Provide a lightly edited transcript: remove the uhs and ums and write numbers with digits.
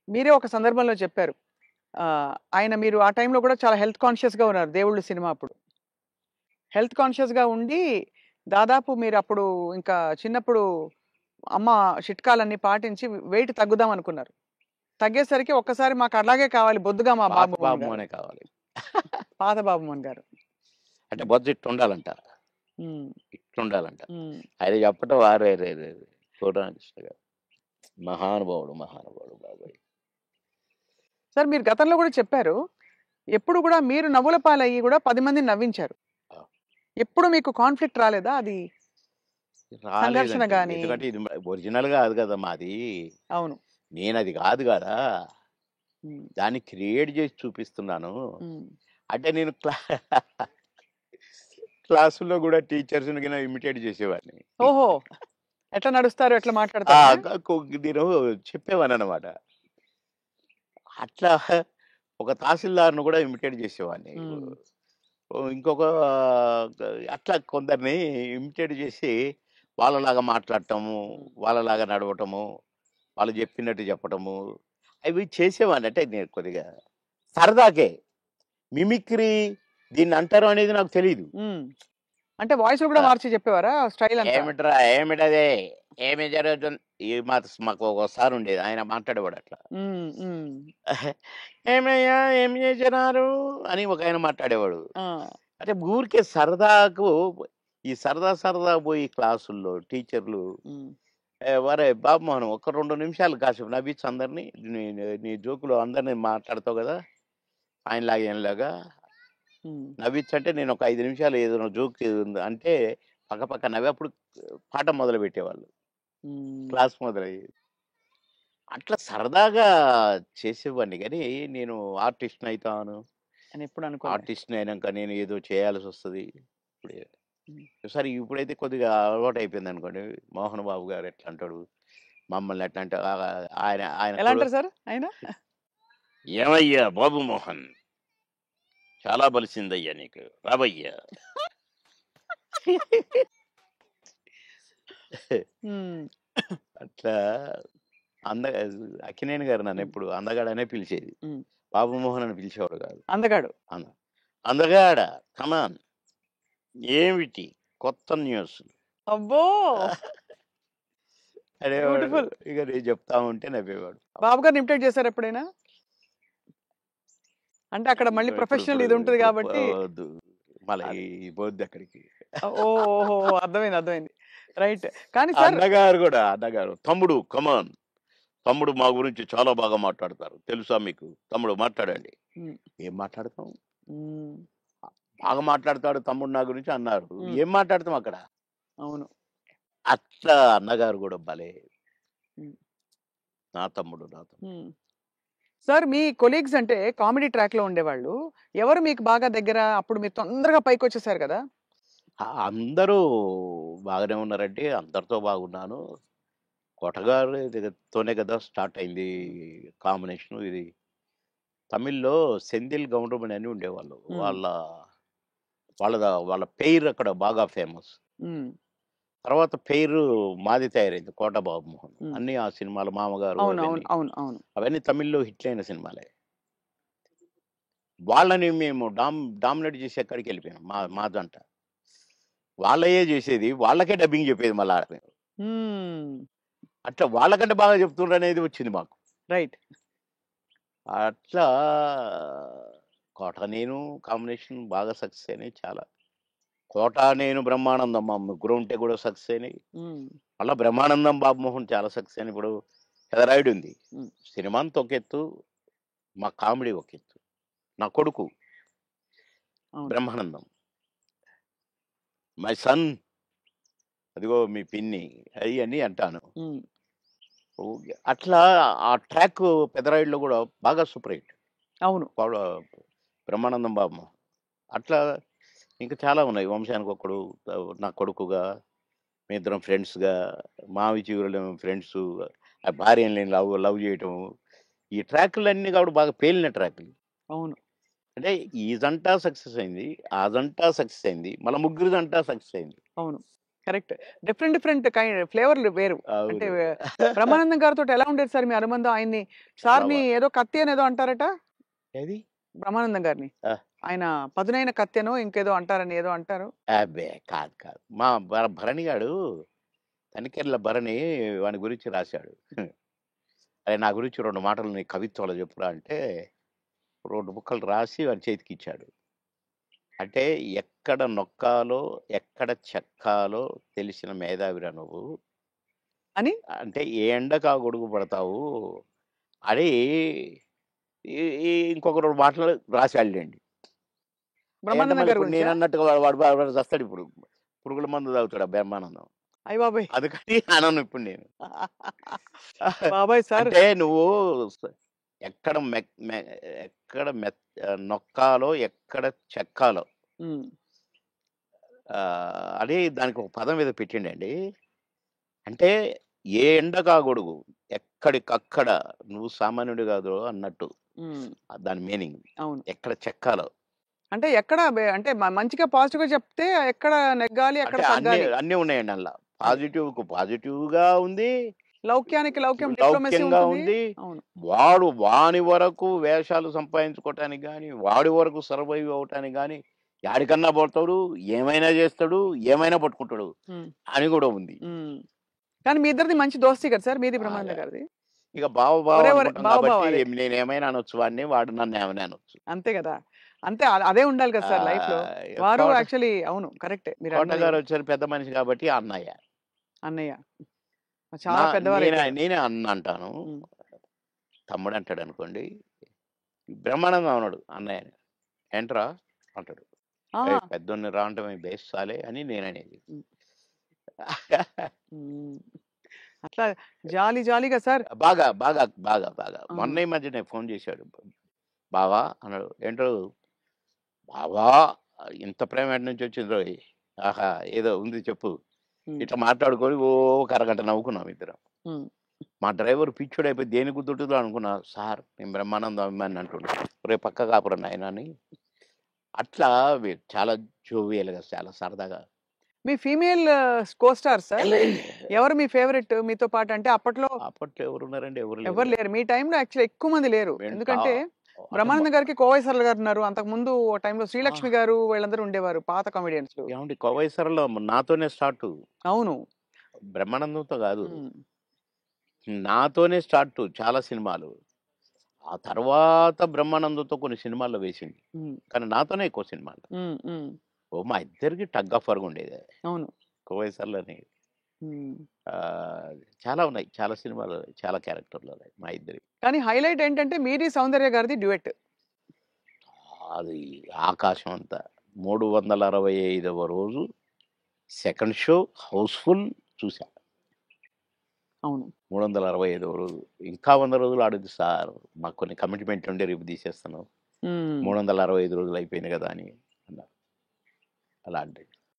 మీరే ఒక సందర్భంలో చెప్పారు. ఆయన మీరు ఆ టైంలో కూడా చాలా హెల్త్ కాన్షియస్‌గా ఉన్నారు 'దేవుళ్ళు' సినిమా అప్పుడు. హెల్త్ కాన్షియస్‌గా ఉండి దాదాపు మీరప్పుడు ఇంకా చిన్నప్పుడు అమ్మ చిట్కాలన్నీ పాటించి వెయిట్ తగ్గుదాం అనుకున్నారు. తగ్గేసరికి ఒక్కసారి మాకు అలాగే కావాలి బొద్దుగా మా పాత బాబు మోహన్ గారు. బాబుమోనే కావాలి. పాత బాబు మోహన్ గారు. అంటే హ్మ్. బొజ్జ ఇట్టుండాలంట. హ్మ్. ఇట్టుండాలంట. హ్మ్. ఆయన చెప్పటం వారేరేరే పూర్ణకృష్ణ గారు. మహానుభావుడు, మహానుభావుడు బాబాయ్. సార్ మీరు గతంలో కూడా చెప్పారు. ఎప్పుడు కూడా మీరు నవ్వుల పాలయ్యి కూడా 10 మందిని నవ్వించారు. ఆ! ఎప్పుడు మీకు కాన్‌ఫ్లిక్ట్ రాలేదా? అది సంఘర్షణ రాలేదండి. గాని ఎందుకంటే ఇది ఒరిజినల్ కాదు కదా మాది. అవును. నేనది కాదు కదా! హ్మ్. దాన్ని క్రియేట్ చేసి చూపిస్తున్నాను. హ్మ్. అంటే నేను క్లాసుల్లో కూడా టీచర్స్‌ని గిన ఇమిటేట్ చేసేవాడిని. ఓహో! ఎట్లా నడుస్తారు? ఎట్లా ఆ! మాట్లాడతారనా? నేను చెప్పేవాడిననమాట. అట్లా ఒక తహసీల్దార్‌ని కూడా ఇమిటేట్ చేసేవాడిని. హ్మ్. ఇంకొక అట్లా కొందరిని ఇమిటేట్ చేసి వాళ్ళలాగా మాట్లాడటము, హ్మ్. వాళ్ళలాగా నడవటము, వాళ్ళు చెప్పినట్టు చెప్పటము, అవి చేసేవాడిని. అంటే నేను కొద్దిగా సరదాకే. మిమిక్రీ దీన్నంటారు అనేది నాకు తెలీదు. హ్మ్. అంటే వాయిస్‌లు కూడా ఆ! మార్చి చెప్పేవారా? స్టైల్ అంతా? ఏమిట్రా? ఏమిటది? ఏమి జరుగుతుంది? మాకు ఒక సార్ ఉండేది. ఆయన మాట్లాడేవాడు అట్లా. హ్మ్. హ్మ్. "ఏమయ్యా ఏం చేసినారు?" అని ఒకాయన మాట్లాడేవాడు. ఆ! అంటే ఊరికే సరదాకు ఈ సరదా సరదా పోయి క్లాసుల్లో టీచర్లు హ్మ్. "ఒరేయ్ బాబుమోహన్ ఒక్క 2 నిమిషాలు కాసేపు నవ్వించు అందరిని. నీ నీ జోకులు అందరిని మాట్లాడతావు కదా! ఆయనలాగా ఈయనలాగా హ్మ్. నవ్వించంటే" నేను ఒక 5 నిమిషాలు ఏదైనా జోక్ అంటే పక్కపక్క నవ్వి అప్పుడు పాఠం మొదలుపెట్టేవాళ్ళు. హ్మ్. క్లాస్ మొదలయ్యేది. అట్లా సరదాగా చేసేవాడిని గానీ, నేను ఆర్టిస్ట్‌ని అయితాను. అని ఎప్పుడు అనుకోలే. ఆర్టిస్ట్‌ని అయినంక నేను ఏదో చేయాల్సొస్తది. ఇప్పుడే హ్మ్. సరే ఇప్పుడైతే కొద్దిగా అలవాటయిపోయిందనుకోండి. మోహన్ బాబు గారు ఎట్లా అంటాడు, మమ్మల్ని ఎట్లా అంటే ఆయన ఆయన ఎలా కొడు అంటారు సార్ ఆయన? "ఏమయ్యా బాబు మోహన్ చాలా బలిసిందయ్యా నీకు. రావయ్యా." హ్మ్. అట్లా అంద అక్కినేని గారు హ్మ్. నన్నెప్పుడు అందగాడనే పిలిచేది. హ్మ్. బాబు మోహన్ అని పిలిచేవాడు కాదు. అందగాడు. అంద అందగాడ కమాన్ ఏమిటి కొత్త న్యూస్ అబ్బో! అనేవాడు. బ్యూటిఫుల్. ఇక నేను చెప్తా ఉంటే నవ్వేవాడు. బాబు గారిని ఇమిటేట్ చేసారా ఎప్పుడైనా? అంటే అక్కడ మళ్ళీ ఇప్పుడు ప్రొఫెషనల్ ఇప్పుడు ఇది ఉంటది ఇప్పుడు కాబట్టి వద్దు. మళ్ళీ అది పోద్ది అక్కడికి. ఓహోహో! అర్థమైంది. అర్థమైంది. రైట్. కానీ సార్ అన్నగారు కూడా అన్నగారు తమ్ముడు కమాన్ తమ్ముడు మా గురించి చాలా బాగా మాట్లాడతారు తెలుసా మీకు తమ్ముడు మాట్లాడండి. హ్మ్. ఏం మాట్లాడతాం? హ్మ్. బాగా మాట్లాడతాడు తమ్ముడు నా గురించి అన్నారు. హ్మ్. ఏం మాట్లాడతాం అక్కడ? అవును. అట్లా అన్నగారు కూడా భలే హ్మ్. నా తమ్ముడు నా తమ్ముడు. హ్మ్. సార్ మీ కొలీగ్స్ అంటే కామెడీ ట్రాక్‌లో ఉండేవాళ్ళు. ఎవరు మీకు బాగా దగ్గర? అప్పుడు మీరు తొందరగా పైకొచ్చేసారు కదా! అందరూ బాగానే ఉన్నారండి. అందరితో బాగున్నాను. కోటగారు తోనే కదా స్టార్ట్ అయింది హ్మ్. కాంబినేషను ఇది. తమిళ్‌లో సెంధిల్ గౌండమణి అని ఉండేవాళ్ళు. హ్మ్. వాళ్ళ పెయిర్ అక్కడ బాగా ఫేమస్. హ్మ్. తర్వాత పెయిరు మాది తయారైంది 'కోట బాబుమోహన్.' హ్మ్. అన్నీ ఆ సినిమాలు 'మామగారు' అవును. అవును. అవన్నీ. అవును. అవును. అవన్నీ తమిళ్‌లో హిట్లయిన సినిమాలే. వాళ్ళని మేము డామినేట్ చేసి ఎక్కడికెళ్ళిపోయాం మా జంట. వాళ్ళయ్యే చేసేది. వాళ్ళకే డబ్బింగ్ చెప్పేది మళ్ళా మేము. హ్మ్. అట్లా వాళ్ళకంటే బాగా చెప్తుండ్రనేది వచ్చింది మాకు. రైట్. అట్లా 'కోట నేను' కాంబినేషన్ బాగా సక్సెస్ అయినాయి చాలా. 'కోట నేను' 'బ్రహ్మానందం' మా ముగ్గురం ఉంటే కూడా సక్సెస్ అయినాయి. హ్మ్. మళ్ళా 'బ్రహ్మానందం' 'బాబుమోహన్' చాలా సక్సెస్ అయినాయి. ఇప్పుడు 'పెదరాయుడు' ఉంది. హ్మ్. సినిమా అంతా ఒక ఎత్తు, మా కామెడీ ఒక ఎత్తు. నా కొడుకు అవును. 'బ్రహ్మానందం' మై సన్ అదిగో మీ పిన్ని అయన్నీ అంటాను. హ్మ్. అట్లా ఆ ట్రాక్ 'పెదరాయుడులో' కూడా బాగా సూపర్ హిట్. అవును. 'బ్రహ్మానందం' బాబు అట్లా ఇంకా చాలా ఉన్నాయి. 'వంశానికొక్కడు' నా కొడుకుగా, మేమిద్దరం ఫ్రెండ్స్‌గా, 'మావి చిగురులేమో' ఫ్రెండ్సు, ఆ భార్యని నేను లవ్ చేయటము. ఈ ట్రాకులన్నీ కూడా బాగా పేలిన ట్రాకులు. అవును. అంటే ఈ జంట సక్సెస్ అయింది. ఆ జంట సక్సెస్ అయింది. మళ్ళా ముగ్గురు జంట సక్సెస్ అయింది. అవును. కరెక్ట్. డిఫరెంట్ డిఫరెంట్ ఫ్లేవర్లు వేరు. అంటే అవును. బ్రహ్మానందం గారితోటి ఎలా ఉండేది సార్ మీ అనుబంధం? ఆయన్ని చాలా సార్‌ని ఏదో కత్తి అనేదో అంటారట? ఏది? బ్రహ్మానందం గారిని. ఆ! ఆయన పదునైన కత్తెనో ఇంకేదో అంటారని ఏదో అంటారు. అబ్బే! కాదు, కాదు. మా భరణి గాడు తనికెళ్ళ భరణి వాని గురించి రాశాడు. అరే! నా గురించి 2 మాటలు నీ కవిత్వంలో చెప్పురా అంటే 2 ముక్కలు రాసి వాని చేతికిచ్చాడు. అంటే ఎక్కడ నొక్కాలో, ఎక్కడ చెక్కాలో తెలిసిన మేధావిరా నువ్వు. అని అంటే ఏ ఎండకు ఆ గొడుగు పడతావు అని ఈ ఈ ఇంకొక 2 మాటలు రాసాడులెండి. అయంటే బ్రహ్మానందం మళ్ళీ గారి ఇప్పుడు గురించా? నేనన్నట్టుగా వాడు చస్తాడిప్పుడు. పురుగుల మందు తాగుతాడు ఆ బ్రహ్మానందం. అయ్య బాబోయ్! అందుకని అనను ఇప్పుడు నేను. బాబోయ్! సార్. అంటే నువ్వు స ఎక్కడ ఎక్కడ నొక్కాలో, ఎక్కడ చెక్కాలో హ్మ్. అని దానికి ఒక పదం ఏదో పెట్టిండండి. అంటే ఏ ఎండకా గొడుగు, ఎక్కడికక్కడ నువ్వు సామాన్యుడు కాదు అన్నట్టు. హ్మ్. దాని మీనింగ్. అవును. ఎక్కడ చెక్కాలో. అంటే ఎక్కడ అంటే మంచిగా పాజిటివ్‌గా చెప్తే ఎక్కడ నెగ్గాలి, ఎక్కడ అంటే అన్నీ తగ్గాలి. అన్నీ ఉన్నాయండి అందులో. అది. పాజిటివ్‌కు పాజిటివ్‌గా ఉంది. లౌక్యానికి లౌక్యం డిప్లొమసీ లౌక్యంగా ఉంటుంది. ఉంది. అవును. వాని వరకు వేషాలు సంపాదించుకోవటానికి గాని, వాడి వరకు సర్వైవ్ అవ్వటానికి గాని, యాడికన్నా పోతాడు, ఏమైనా చేస్తాడు, ఏమైనా పట్టుకుంటాడు హ్మ్. అని కూడా ఉంది. హ్మ్. కానీ మీ ఇద్దరిది మంచి దోస్తీ కదా సార్! మీది బాగా. బ్రహ్మానందం గారిది. ఇక బావ ఒరే ఒరే అనుకుంటాం బావ బావ కాబట్టి అదే. నేనేమైనా అనొచ్చు వాడిని, వాడు నన్నేమైనా అనొచ్చు. అంతే గదా! అంతే అదే ఉండాలి కదా సార్ లైఫ్‌లో. వారు కోట యాక్చువల్లీ అవును. కరెక్టే మీరన్నది. కోటగారు వచ్చారు పెద్ద మనిషి కాబట్టి అన్నయ్య. అన్నయ్య. చాలా పెద్దవారైపోయారు. నేనే అన్న అంటాను. హ్మ్. తమ్ముడు అంటాడనుకోండి. బ్రహ్మానందం అనడు అన్నయ్యని. ఏంట్రా అంటాడు. ఆహా! ఏయ్! పెద్దోడిని రా అంటే బేస్తాలే అని నేననేది. హ్మ్. హ్మ్. అట్లా జాలీ జాలీగా సార్. బాగా, బాగా, బాగా, బాగా. ఆ! మొన్న ఈ మధ్యనే ఫోన్ చేశాడు. బావా అన్నాడు. ఏంటో బావా ఇంత ప్రేమ ఎటు నుంచి వచ్చిందోయ్! ఆహా! ఏదో ఉంది చెప్పు. హ్మ్. ఇట్లా మాట్లాడుకొని ఓ ఒక అరగంట నవ్వుకున్నాం ఇద్దరం. హ్మ్. మా డ్రైవర్ పిచ్చోడైపోయి దేనికి గుద్దుతుందో అనుకున్నా. సార్ నేను బ్రహ్మానందం అభిమానిని అంటుండు. ఒరేయ్ పక్క కాపురా నాయనా అని. అట్లా చాలా జోవియల్‌గా చాలా సరదాగా మీ ఫీమేల్ కో స్టార్ సార్? ఎవరు మీ ఫేవరెట్ మీతో పాటు? అంటే అప్పట్లో అప్పట్లో ఎవరున్నారండి? ఎవరు లేరు. ఎవరు లేరు. మీ టైమ్‌లో యాక్చువల్లీ ఎక్కువ మంది లేరు. వెంట ఎందుకంటే అంటే బ్రహ్మానందం గారికి కోవై సరళ గారున్నారు. అంతకుముందు ఓ టైమ్‌లో ఆ! శ్రీలక్ష్మి గారు వీళ్ళందరూ ఉండేవారు పాత కామెడియన్స్‌లు. ఏవండీ 'కోవైసరలో' నాతోనే స్టార్టు. అవును. బ్రహ్మానందంతో గాదు. హ్మ్. నాతోనే స్టార్టు చాలా సినిమాలు. ఆ తర్వాత బ్రహ్మానందంతో కొన్ని సినిమాల్లో వేసింది. హ్మ్. కానీ నాతోనే ఎక్కువ సినిమాలు. హ్మ్. హ్మ్. మా ఇద్దరికి టగ్ ఆఫ్ వార్ ఉండేది. అవును. 'కోవైసర్లోని' హ్మ్. చాలా ఉన్నాయి. చాలా సినిమాలు, చాలా క్యారెక్టర్‌లున్నాయి మా ఇద్దరివి. కానీ హైలైట్ ఏంటంటే మీది సౌందర్య గారిది డ్యూయెట్. అది ఆకాశం అంత. 365వ రోజు సెకండ్ షో హౌస్‌ఫుల్ చూసా. అవును. 365వ రోజు. ఇంకా 100 రోజులు ఆడుద్ది సార్. మాకు కొన్ని కమిట్మెంట్ ఉండే రేపు తీసేస్తున్నాం. హ్మ్. 365 రోజులు అయిపోయింది కదా! అని అన్నారు. అలాంటిది.